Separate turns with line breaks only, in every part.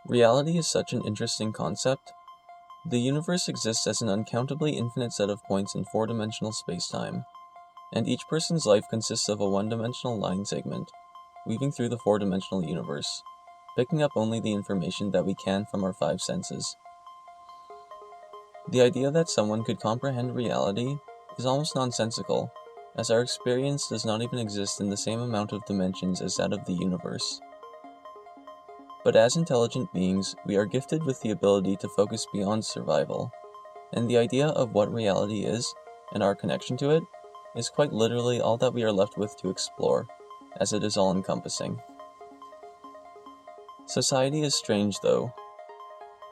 Reality is such an interesting concept. The universe exists as an uncountably infinite set of points in four-dimensional spacetime, and each person's life consists of a one-dimensional line segment, weaving through the four-dimensional universe, picking up only the information that we can from our five senses. The idea that someone could comprehend reality is almost nonsensical, as our experience does not even exist in the same amount of dimensions as that of the universe. But as intelligent beings, we are gifted with the ability to focus beyond survival, and the idea of what reality is, and our connection to it, is quite literally all that we are left with to explore, as it is all-encompassing. Society is strange, though.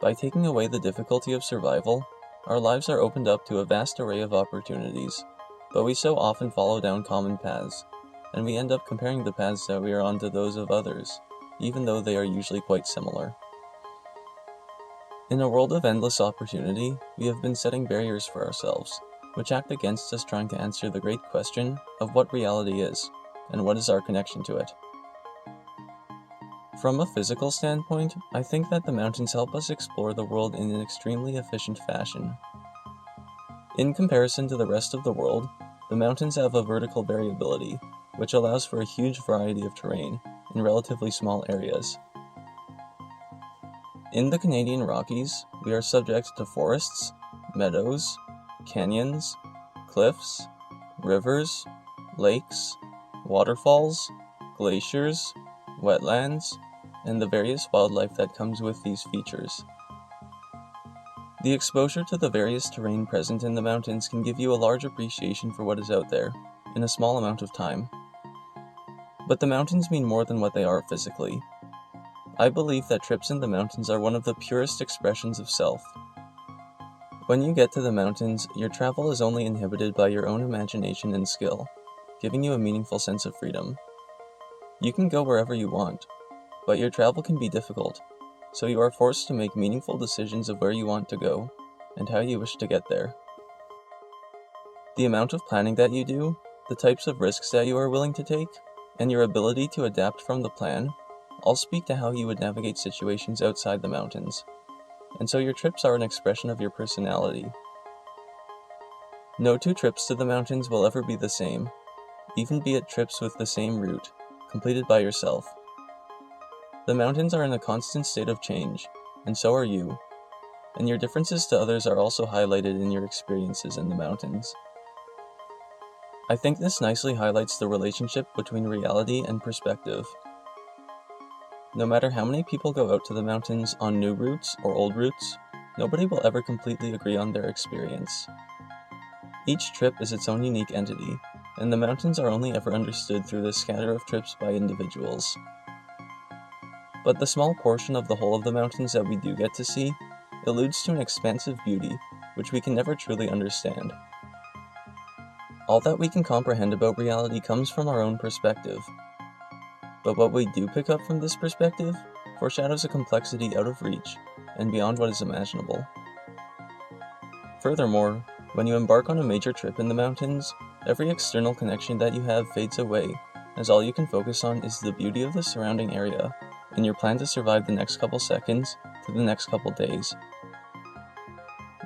By taking away the difficulty of survival, our lives are opened up to a vast array of opportunities, but we so often follow down common paths, and we end up comparing the paths that we are on to those of others, even though they are usually quite similar. In a world of endless opportunity, we have been setting barriers for ourselves, which act against us trying to answer the great question of what reality is, and what is our connection to it. From a physical standpoint, I think that the mountains help us explore the world in an extremely efficient fashion. In comparison to the rest of the world, the mountains have a vertical variability, which allows for a huge variety of terrain in relatively small areas. In the Canadian Rockies, we are subject to forests, meadows, canyons, cliffs, rivers, lakes, waterfalls, glaciers, wetlands, and the various wildlife that comes with these features. The exposure to the various terrain present in the mountains can give you a large appreciation for what is out there, in a small amount of time. But the mountains mean more than what they are physically. I believe that trips in the mountains are one of the purest expressions of self. When you get to the mountains, your travel is only inhibited by your own imagination and skill, giving you a meaningful sense of freedom. You can go wherever you want, but your travel can be difficult, so you are forced to make meaningful decisions of where you want to go and how you wish to get there. The amount of planning that you do, the types of risks that you are willing to take, and your ability to adapt from the plan all speak to how you would navigate situations outside the mountains, and so your trips are an expression of your personality. No two trips to the mountains will ever be the same, even be it trips with the same route, completed by yourself. The mountains are in a constant state of change, and so are you, and your differences to others are also highlighted in your experiences in the mountains. I think this nicely highlights the relationship between reality and perspective. No matter how many people go out to the mountains on new routes or old routes, nobody will ever completely agree on their experience. Each trip is its own unique entity, and the mountains are only ever understood through the scatter of trips by individuals. But the small portion of the whole of the mountains that we do get to see alludes to an expansive beauty which we can never truly understand. All that we can comprehend about reality comes from our own perspective, but what we do pick up from this perspective foreshadows a complexity out of reach and beyond what is imaginable. Furthermore, when you embark on a major trip in the mountains, every external connection that you have fades away, as all you can focus on is the beauty of the surrounding area and your plan to survive the next couple seconds to the next couple days.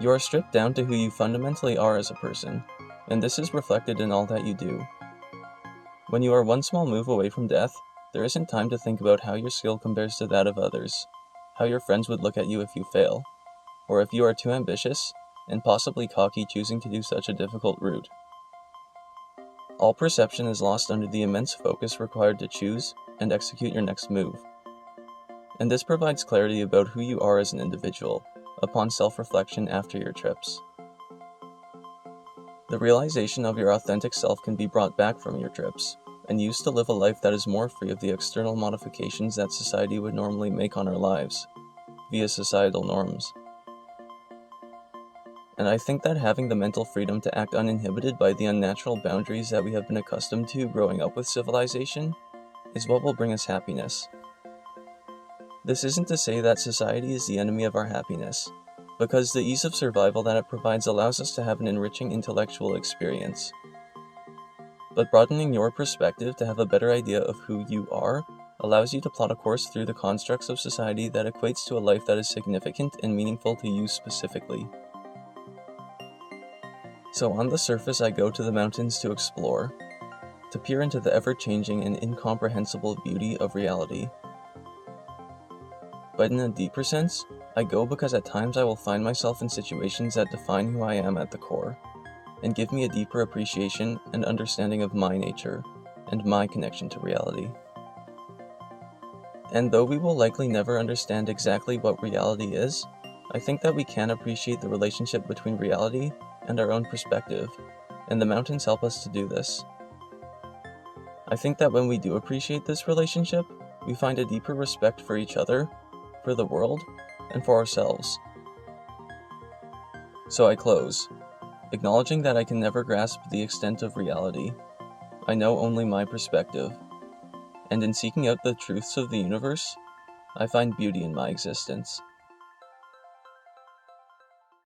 You are stripped down to who you fundamentally are as a person, and this is reflected in all that you do. When you are one small move away from death, there isn't time to think about how your skill compares to that of others, how your friends would look at you if you fail, or if you are too ambitious and possibly cocky choosing to do such a difficult route. All perception is lost under the immense focus required to choose and execute your next move. And this provides clarity about who you are as an individual, upon self-reflection after your trips. The realization of your authentic self can be brought back from your trips, and used to live a life that is more free of the external modifications that society would normally make on our lives, via societal norms. And I think that having the mental freedom to act uninhibited by the unnatural boundaries that we have been accustomed to growing up with civilization is what will bring us happiness. This isn't to say that society is the enemy of our happiness, because the ease of survival that it provides allows us to have an enriching intellectual experience. But broadening your perspective to have a better idea of who you are allows you to plot a course through the constructs of society that equates to a life that is significant and meaningful to you specifically. So on the surface, I go to the mountains to explore, to peer into the ever-changing and incomprehensible beauty of reality. But in a deeper sense, I go because at times I will find myself in situations that define who I am at the core, and give me a deeper appreciation and understanding of my nature and my connection to reality. And though we will likely never understand exactly what reality is, I think that we can appreciate the relationship between reality and our own perspective, and the mountains help us to do this. I think that when we do appreciate this relationship, we find a deeper respect for each other, for the world, and for ourselves. So I close, acknowledging that I can never grasp the extent of reality. I know only my perspective, and in seeking out the truths of the universe, I find beauty in my existence.